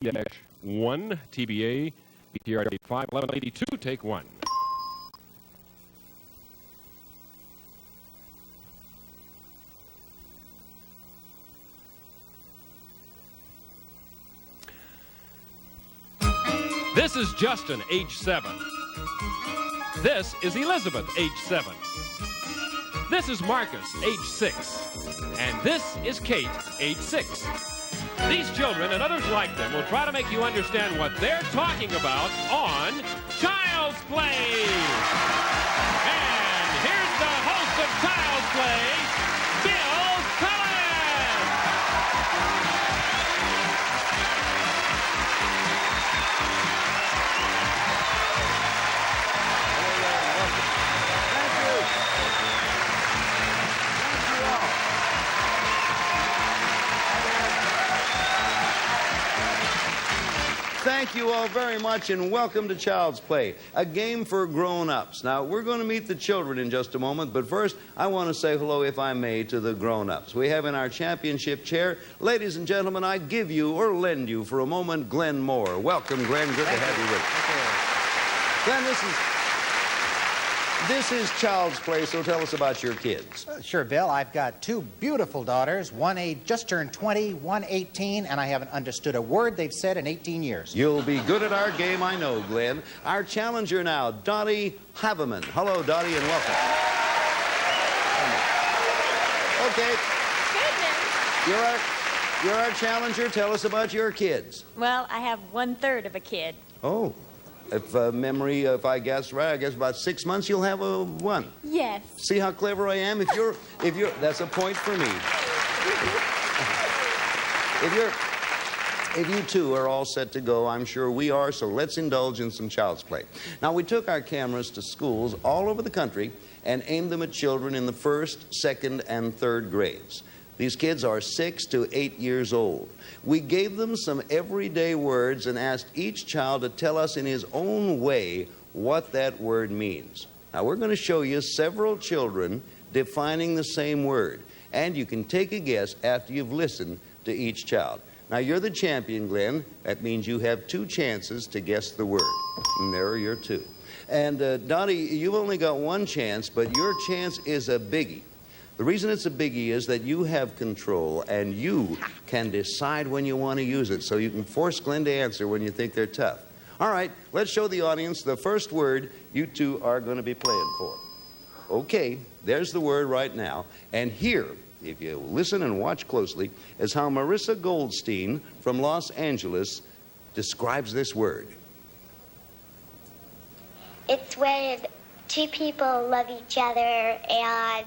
1, TBA, BTR 51182, take 1. This is Justin, age 7. This is Elizabeth, age 7. This is Marcus, age 6. And this is Kate, age 6. These children and others like them will try to make you understand what they're talking about on Child's Play. And here's the host of Child's Play, Bill Cullen. Thank you all very much, and welcome to Child's Play, a game for grown-ups. Now, we're going to meet the children in just a moment, but first, I want to say hello, if I may, to the grown-ups. We have in our championship chair, ladies and gentlemen, I give you, or lend you for a moment, Glenn Moore. Welcome, Glenn. Good to have you with us. Glenn, this is Child's Play, so tell us about your kids. Sure, Bill. I've got 2 beautiful daughters. One just turned 20, one 18, and I haven't understood a word they've said in 18 years. You'll be good at our game, I know, Glenn. Our challenger now, Dottie Haveman. Hello, Dottie, and welcome. Okay. You're our challenger. Tell us about your kids. Well, I have 1/3 of a kid. Oh. If I guess right, I guess about 6 months you'll have a 1. Yes. See how clever I am? If you're, that's a point for me. If you two are all set to go, I'm sure we are, so let's indulge in some Child's Play. Now, we took our cameras to schools all over the country and aimed them at children in the 1st, 2nd, and 3rd grades. These kids are 6 to 8 years old. We gave them some everyday words and asked each child to tell us in his own way what that word means. Now, we're going to show you several children defining the same word, and you can take a guess after you've listened to each child. Now, you're the champion, Glenn. That means you have 2 chances to guess the word. And there are your 2. And, Dottie, you've only got 1 chance, but your chance is a biggie. The reason it's a biggie is that you have control, and you can decide when you want to use it, so you can force Glenn to answer when you think they're tough. All right, let's show the audience the first word you two are going to be playing for. Okay, there's the word right now. And here, if you listen and watch closely, is how Marissa Goldstein from Los Angeles describes this word. It's when 2 people love each other and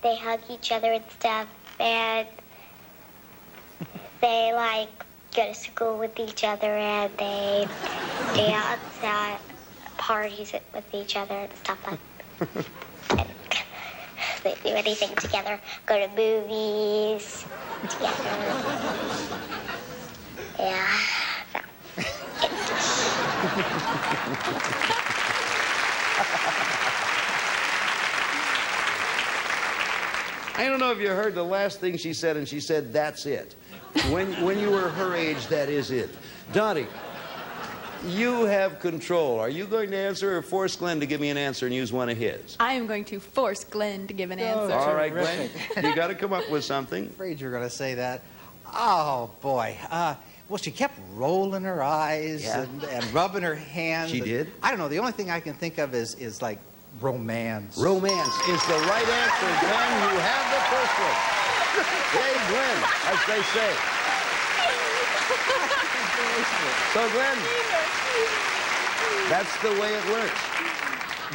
they hug each other and stuff, and they, like, go to school with each other, and they dance at parties with each other and stuff like that. They do anything together, go to movies together. Yeah, I don't know if you heard the last thing she said, and she said, that's it. When you were her age, that is it. Dottie, you have control. Are you going to answer or force Glenn to give me an answer and use one of his? I am going to force Glenn to give an answer. All right, Glenn, you got to come up with something. I'm afraid you're going to say that. Oh, boy. Well, she kept rolling her eyes and rubbing her hands. She did? I don't know. The only thing I can think of is like, romance. Romance is the right answer, Glenn. You have the first one. Hey, Glenn, as they say. So, Glenn, that's the way it works.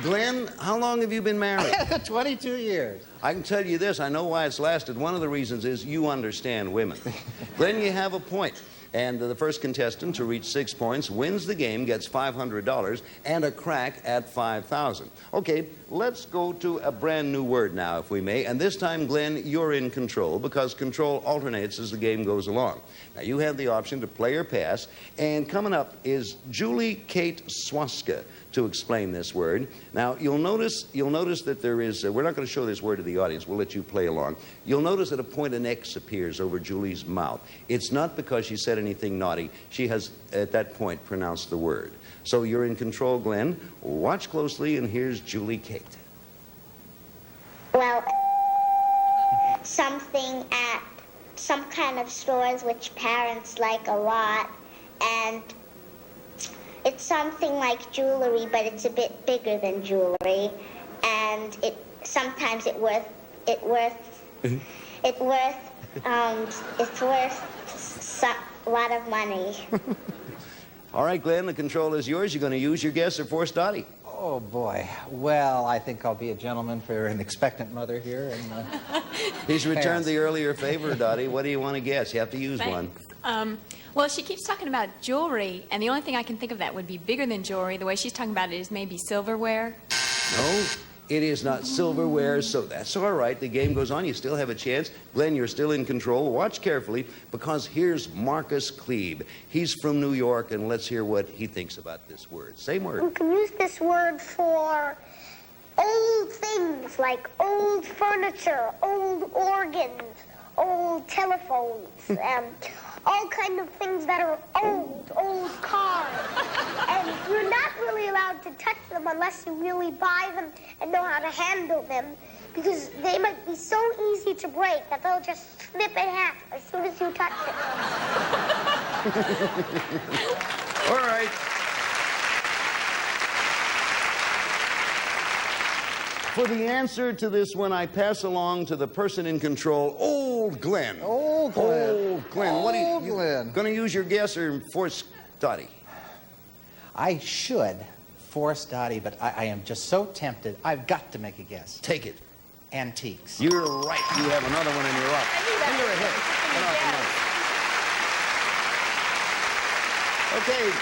Glenn, how long have you been married? 22 years. I can tell you this. I know why it's lasted. One of the reasons is you understand women. Glenn, you have a point. And the first contestant to reach 6 points wins the game, gets $500, and a crack at $5,000. Okay, let's go to a brand new word now, if we may. And this time, Glenn, you're in control, because control alternates as the game goes along. Now, you have the option to play or pass. And coming up is Julie Kate Swaska to explain this word. Now, you'll notice that there is, we're not going to show this word to the audience. We'll let you play along. You'll notice that a point of X appears over Julie's mouth. It's not because she said anything naughty. She has, at that point, pronounced the word. So you're in control, Glenn. Watch closely, and here's Julie Kate. Well, something at some kind of stores which parents like a lot, and it's something like jewelry, but it's a bit bigger than jewelry, and sometimes it's worth a lot of money. All right, Glenn, the control is yours. You're going to use your guess or force Dottie. Oh, boy. Well, I think I'll be a gentleman for an expectant mother here. And, He's returned the earlier favor, Dottie. What do you want to guess? You have to use one. Well, she keeps talking about jewelry, and the only thing I can think of that would be bigger than jewelry. The way she's talking about it is maybe silverware. No, it is not silverware, so that's all right. The game goes on. You still have a chance. Glenn, you're still in control. Watch carefully, because here's Marcus Klebe. He's from New York, and let's hear what he thinks about this word. Same word. You can use this word for old things like old furniture, old organs, old telephones, all kind of things that are old cars. And you're not really allowed to touch them unless you really buy them and know how to handle them, because they might be so easy to break that they'll just snip in half as soon as you touch them. All right. For the answer to this one, I pass along to the person in control, Old Glenn. Old Glenn. Old Glenn. What are you Glenn. going to use your guess or force Dottie? I should force Dottie, but I am just so tempted. I've got to make a guess. Take it. Antiques. You're right. You have another one in your up. And you're ahead. Okay.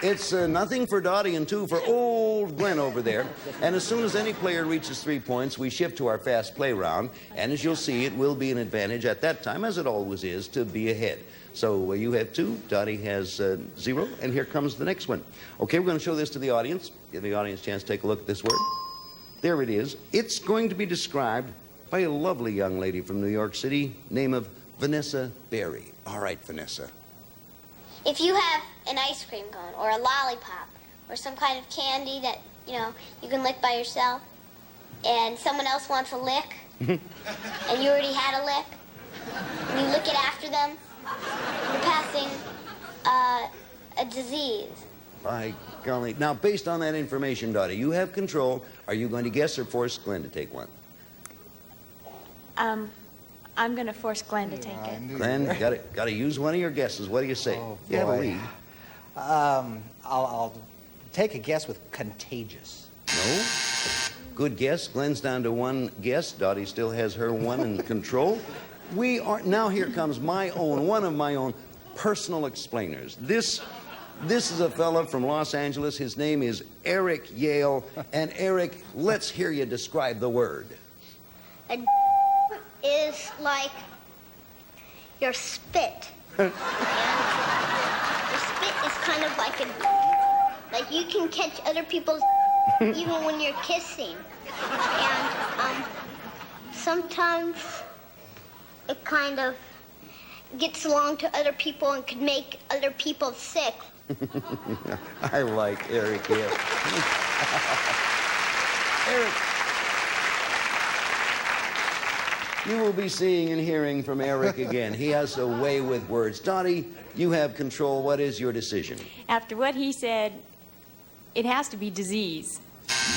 It's nothing for Dottie and 2 for Old Glenn over there. And as soon as any player reaches 3 points, we shift to our fast play round. And as you'll see, it will be an advantage at that time, as it always is, to be ahead. So you have 2, Dottie has 0, and here comes the next one. Okay, we're going to show this to the audience. Give the audience a chance to take a look at this word. There it is. It's going to be described by a lovely young lady from New York City, name of Vanessa Berry. All right, Vanessa. If you have an ice cream cone or a lollipop or some kind of candy that, you can lick by yourself, and someone else wants a lick, and you already had a lick, and you lick it after them, you're passing a disease. By golly. Now, based on that information, Dottie, you have control. Are you going to guess or force Glenn to take one? I'm going to force Glenn to take it. Glenn, got to use one of your guesses. What do you say? Oh, You have a boy. lead. I'll take a guess with contagious. No? Good guess. Glenn's down to 1 guess. Dottie still has her 1 in control. Now here comes one of my own personal explainers. This is a fella from Los Angeles. His name is Eric Yale. And Eric, let's hear you describe the word. A is like your spit. And your spit is kind of like you can catch other people's even when you're kissing. And sometimes it kind of gets along to other people and could make other people sick. I like Eric Yale. Eric, you will be seeing and hearing from Eric again. He has a way with words. Dottie, you have control. What is your decision? After what he said, it has to be disease.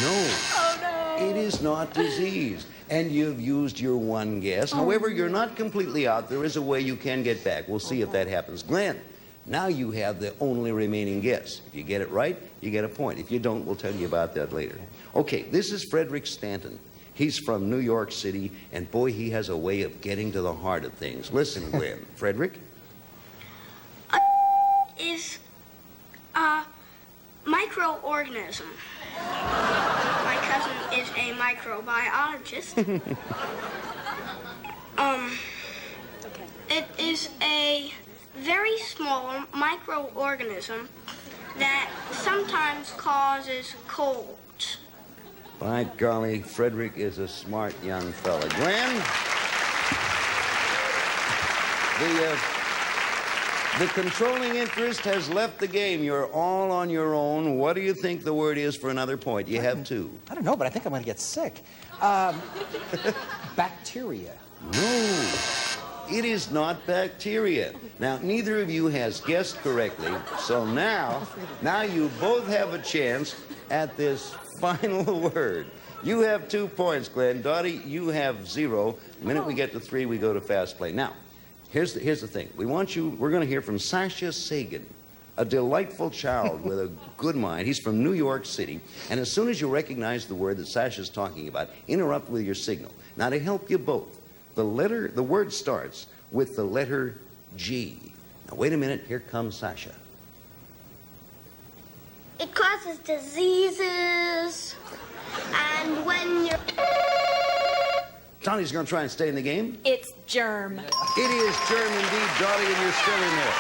No. Oh, no. It is not disease. And you've used your 1 guess. However, you're not completely out. There is a way you can get back. We'll see if that happens. Glenn, now you have the only remaining guess. If you get it right, you get a point. If you don't, we'll tell you about that later. Okay, this is Frederick Stanton. He's from New York City, and boy, he has a way of getting to the heart of things. Listen, Glenn. Frederick? Is a microorganism. My cousin is a microbiologist. It is a very small microorganism that sometimes causes colds. By golly, Frederick is a smart young fella. Glenn? The controlling interest has left the game. You're all on your own. What do you think the word is for another point? You have two. I don't know, but I think I'm going to get sick. Bacteria. No, it is not bacteria. Now, neither of you has guessed correctly, so now you both have a chance at this final word. You have 2 points, Glenn. Dottie, you have 0. The minute we get to 3, we go to fast play. Now, here's the thing. We're going to hear from Sasha Sagan, a delightful child with a good mind. He's from New York City. And as soon as you recognize the word that Sasha's talking about, interrupt with your signal. Now, to help you both, the word starts with the letter G. Now, wait a minute. Here comes Sasha. It causes diseases, and when you're... Tony's going to try and stay in the game. It's germ. It is germ indeed, Dottie, and you're still in there.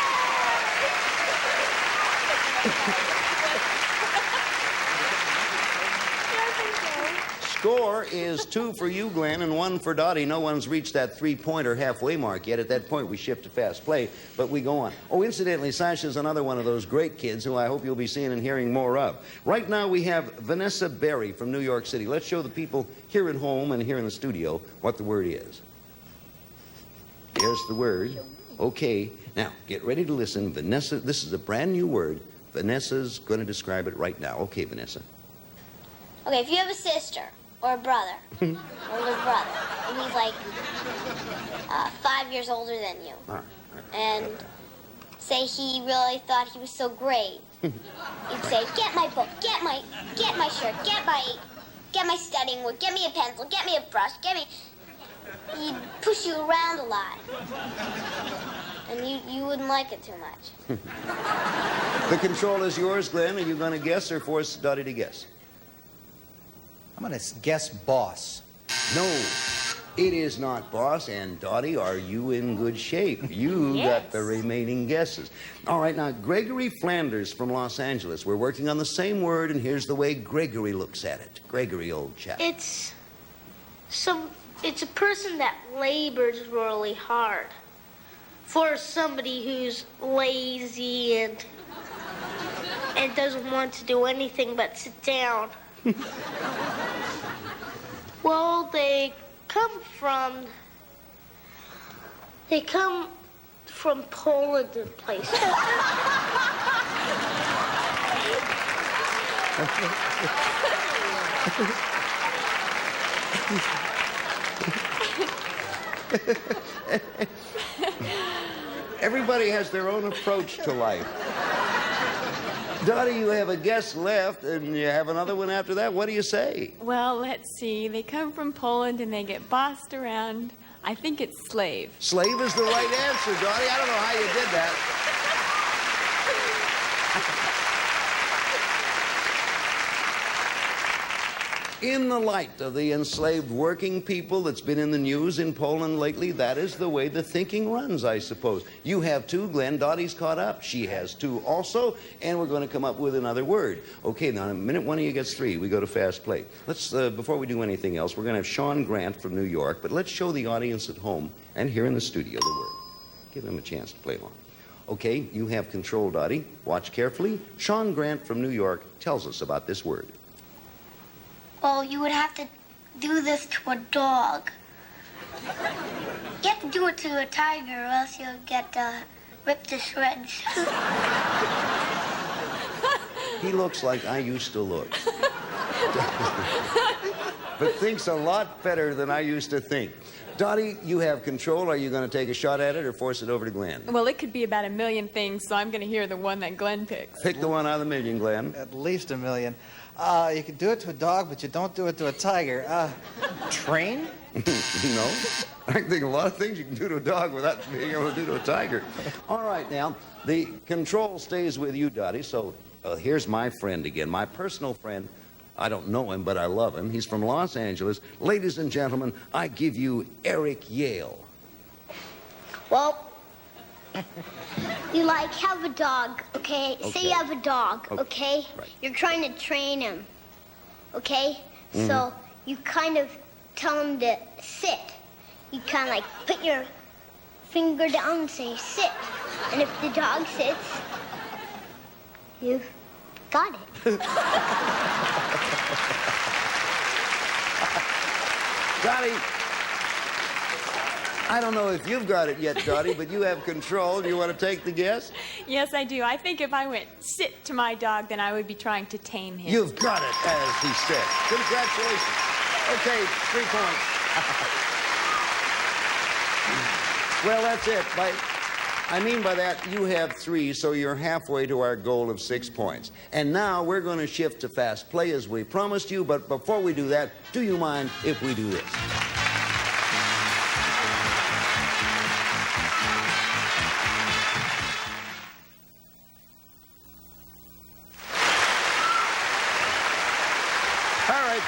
Score is 2 for you, Glenn, and 1 for Dottie. No one's reached that 3-pointer halfway mark yet. At that point, we shift to fast play, but we go on. Oh, incidentally, Sasha's another one of those great kids who I hope you'll be seeing and hearing more of. Right now, we have Vanessa Berry from New York City. Let's show the people here at home and here in the studio what the word is. Here's the word. Okay, now, get ready to listen. Vanessa, this is a brand new word. Vanessa's going to describe it right now. Okay, Vanessa. Okay, if you have a sister or a brother, older brother, and he's like 5 years older than you, All right. and say he really thought he was so great, you'd say, get my book, get my shirt, get my studying wood, get me a pencil, get me a brush, he'd push you around a lot. And you wouldn't like it too much. The control is yours, Glenn. Are you going to guess or force Dottie to guess? I'm going to guess boss. No, it is not boss. And Dottie, are you in good shape? You Yes. got the remaining guesses. All right, now, Gregory Flanders from Los Angeles. We're working on the same word, and here's the way Gregory looks at it. Gregory, old chap. It's a person that labors really hard. For somebody who's lazy and doesn't want to do anything but sit down. Well, they come from Poland and places. Everybody has their own approach to life. Dottie, you have a guess left, and you have another one after that. What do you say? Well, let's see. They come from Poland and they get bossed around. I think it's slave. Slave is the right answer, Dottie. I don't know how you did that. In the light of the enslaved working people that's been in the news in Poland lately, that is the way the thinking runs, I suppose. You have 2, Glenn. Dottie's caught up. She has 2 also, and we're going to come up with another word. Okay, now, in a minute, one of you gets 3. We go to fast play. Let's, before we do anything else, we're going to have Sean Grant from New York, but let's show the audience at home and here in the studio the word. Give them a chance to play along. Okay, you have control, Dottie. Watch carefully. Sean Grant from New York tells us about this word. Well, you would have to do this to a dog. You have to do it to a tiger or else you'll get ripped to shreds. He looks like I used to look. But thinks a lot better than I used to think. Dottie, you have control. Are you going to take a shot at it or force it over to Glenn? Well, it could be about a million things, so I'm going to hear the one that Glenn picks. Pick the one out of the million, Glenn. At least a million. You can do it to a dog, but you don't do it to a tiger. Train? No. I think a lot of things you can do to a dog without being able to do to a tiger. All right, now, the control stays with you, Dottie. So here's my friend again, my personal friend. I don't know him, but I love him. He's from Los Angeles. Ladies and gentlemen, I give you Eric Yale. Well, you have a dog, okay? Say you have a dog, okay? Right. You're trying to train him, okay? So you kind of tell him to sit. You kind of put your finger down and say sit. And if the dog sits, you've got it. Dottie, I don't know if you've got it yet, Dottie, but you have control. Do you want to take the guess? Yes, I do. I think if I went sit to my dog, then I would be trying to tame him. You've got it, as he said. Congratulations. Okay, 3 points. Well, that's it. I mean by that, you have 3, so you're halfway to our goal of 6 points. And now we're going to shift to fast play as we promised you, but before we do that, do you mind if we do this? All right.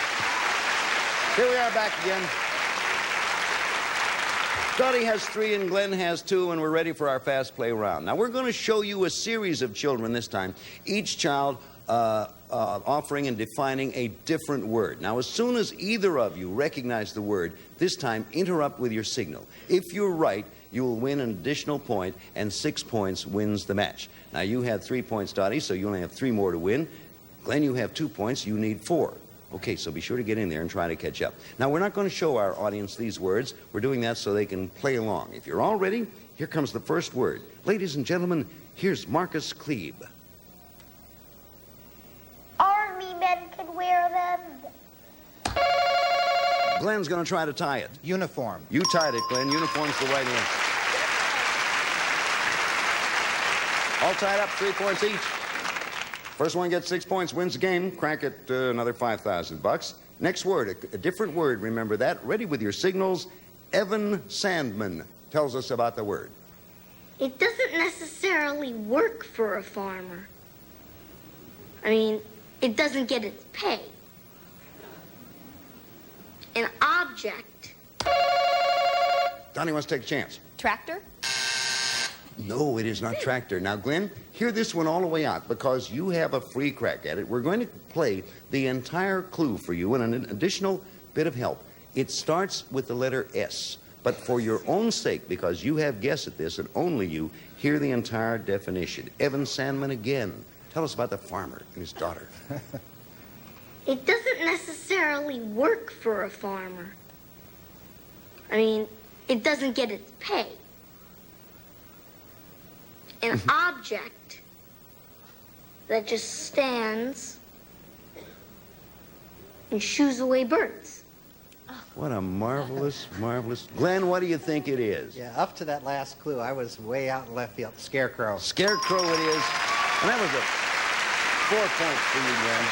Here we are back again. Dottie has 3 and Glenn has 2, and we're ready for our fast play round. Now, we're going to show you a series of children this time, each child offering and defining a different word. Now, as soon as either of you recognize the word, this time interrupt with your signal. If you're right, you will win an additional point, and 6 points wins the match. Now, you had 3 points, Dottie, so you only have 3 more to win. Glenn, you have 2 points. You need 4. Okay, so be sure to get in there and try to catch up. Now, we're not going to show our audience these words. We're doing that so they can play along. If you're all ready, here comes the first word. Ladies and gentlemen, here's Marcus Klebe. Army men can wear them. Glenn's going to try to tie it. Uniform. You tied it, Glenn. Uniform's the right answer. All tied up, 3 points each. First one gets 6 points, wins the game. Crack it another $5,000. Next word, a different word, remember that. Ready with your signals. Evan Sandman tells us about the word. It doesn't necessarily work for a farmer. I mean, it doesn't get its pay. An object. Donnie wants to take a chance. Tractor? No, it is not tractor. Now, Glenn, hear this one all the way out because you have a free crack at it. We're going to play the entire clue for you and an additional bit of help. It starts with the letter S. But for your own sake, because you have guessed at this and only you, hear the entire definition. Evan Sandman again. Tell us about the farmer and his daughter. It doesn't necessarily work for a farmer. I mean, it doesn't get its pay. An object that just stands and shoos away birds. What a marvelous, marvelous... Glenn, what do you think it is? Yeah, up to that last clue, I was way out in left field. Scarecrow. Scarecrow it is. And that was a 4 points for you, Glenn.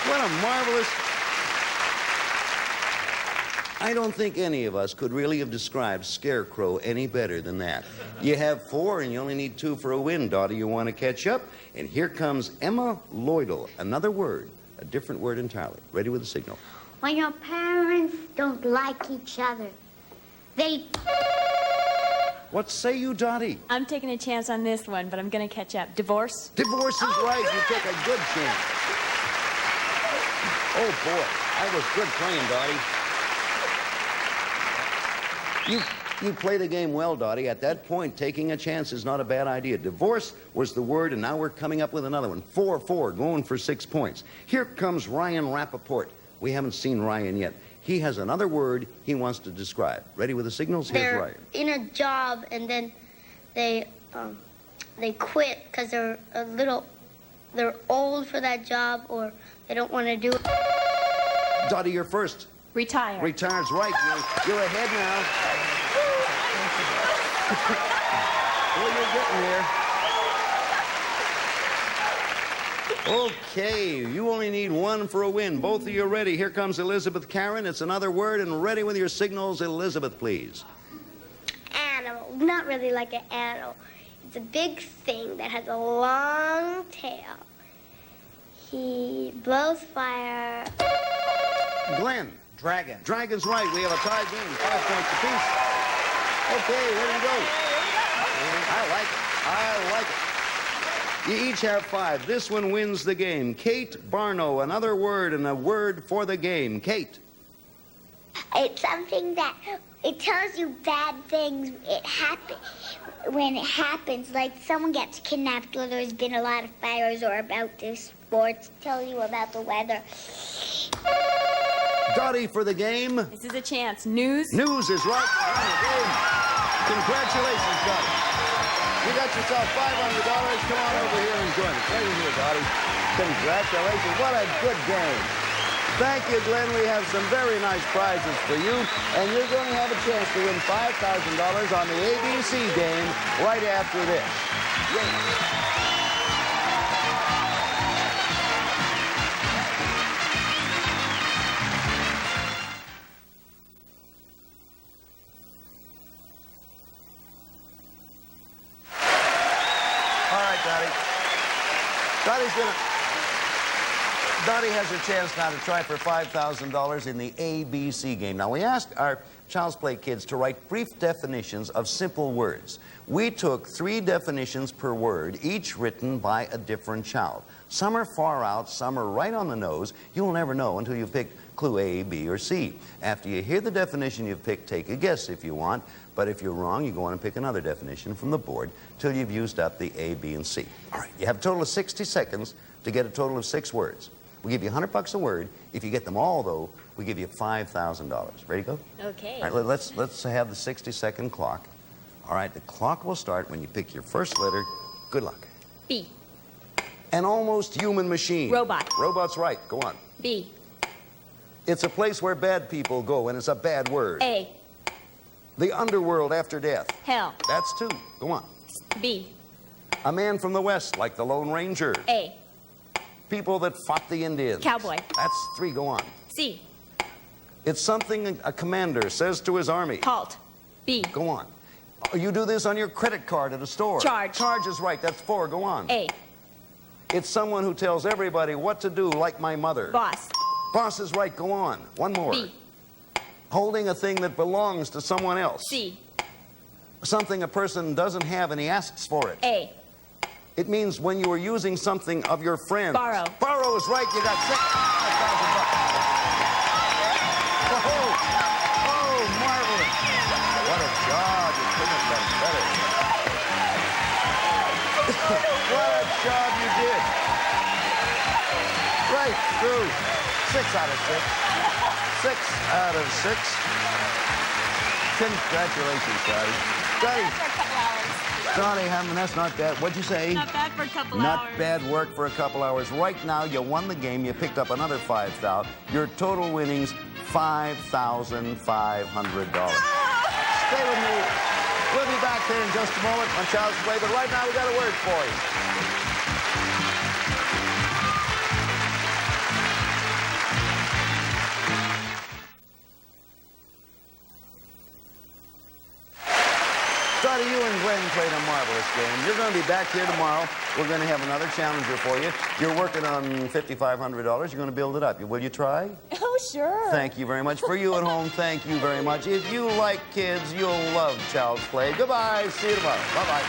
What a marvelous... I don't think any of us could really have described Scarecrow any better than that. You have 4 and you only need 2 for a win, Dottie. You want to catch up? And here comes Emma Lloydell. Another word, a different word entirely. Ready with the signal. When your parents don't like each other, they... What say you, Dottie? I'm taking a chance on this one, but I'm going to catch up. Divorce? Divorce is right. You take a good chance. Oh, boy. That was good playing, Dottie. You play the game well, Dottie. At that point, taking a chance is not a bad idea. Divorce was the word, and now we're coming up with another one. 4-4, going for 6 points. Here comes Ryan Rappaport. We haven't seen Ryan yet. He has another word he wants to describe. Ready with the signals? Here's Ryan. They're in a job, and then they quit because they're old for that job, or they don't want to do it. Dottie, you're first. Retire. Retire's right. You're ahead now. Well, you're getting there. Okay, you only need 1 for a win. Both of you are ready. Here comes Elizabeth Karen. It's another word, and ready with your signals. Elizabeth, please. Animal. Not really like an animal. It's a big thing that has a long tail. He blows fire. Glenn. Dragon. Dragon's right. We have a tied game. 5 points apiece. Okay, ready to go. I like it. You each have 5. This one wins the game. Kate Barno, another word and a word for the game. Kate. It's something that it tells you bad things when it happens, like someone gets kidnapped or there's been a lot of fires or about the sports, tell you about the weather. Dottie for the game. This is a chance. News. News is right on the game. Congratulations, Dottie. You got yourself $500. Come on over here and join us. Right here, Dottie. Congratulations. What a good game. Thank you, Glenn. We have some very nice prizes for you, and you're going to have a chance to win $5,000 on the ABC game right after this. Yay. Dottie has a chance now to try for $5,000 in the ABC game. Now, we asked our Child's Play kids to write brief definitions of simple words. We took 3 definitions per word, each written by a different child. Some are far out, some are right on the nose. You'll never know until you've picked clue A, B, or C. After you hear the definition you've picked, take a guess if you want. But if you're wrong, you go on and pick another definition from the board till you've used up the A, B, and C. All right, you have a total of 60 seconds to get a total of 6 words. We give you $100 a word. If you get them all, though, we give you $5,000. Ready to go? Okay. All right, let's have the 60-second clock. All right, the clock will start when you pick your first letter. Good luck. B. An almost human machine. Robot. Robot's right. Go on. B. It's a place where bad people go, and it's a bad word. A. The underworld after death. Hell. That's 2. Go on. B. A man from the West, like the Lone Ranger. A. People that fought the Indians. Cowboy. That's 3. Go on. C. It's something a commander says to his army. Halt. B. Go on. You do this on your credit card at a store. Charge. Charge is right. That's 4. Go on. A. It's someone who tells everybody what to do, like my mother. Boss. Boss is right. Go on. One more. B. Holding a thing that belongs to someone else. C. Something a person doesn't have and he asks for it. A. It means when you are using something of your friend. Borrow. Borrow is right. You got $5,000. Oh, marvelous. What a job. You couldn't have done better. What a job you did. Right through. 6 out of 6. 6 out of 6. Congratulations, Dottie. Dottie. Dottie Hammond, that's not bad. What'd you say? Not bad for a couple hours. Not bad work for a couple hours. Right now, you won the game. You picked up another $5,000. Your total winnings, $5,500. Stay with me. We'll be back here in just a moment on Child's Play, but right now we got a word for you. Dottie, you and Glenn played a marvelous game. You're going to be back here tomorrow. We're going to have another challenger for you. You're working on $5,500. You're going to build it up. Will you try? Oh, sure. Thank you very much. For you at home, thank you very much. If you like kids, you'll love Child's Play. Goodbye. See you tomorrow. Bye-bye.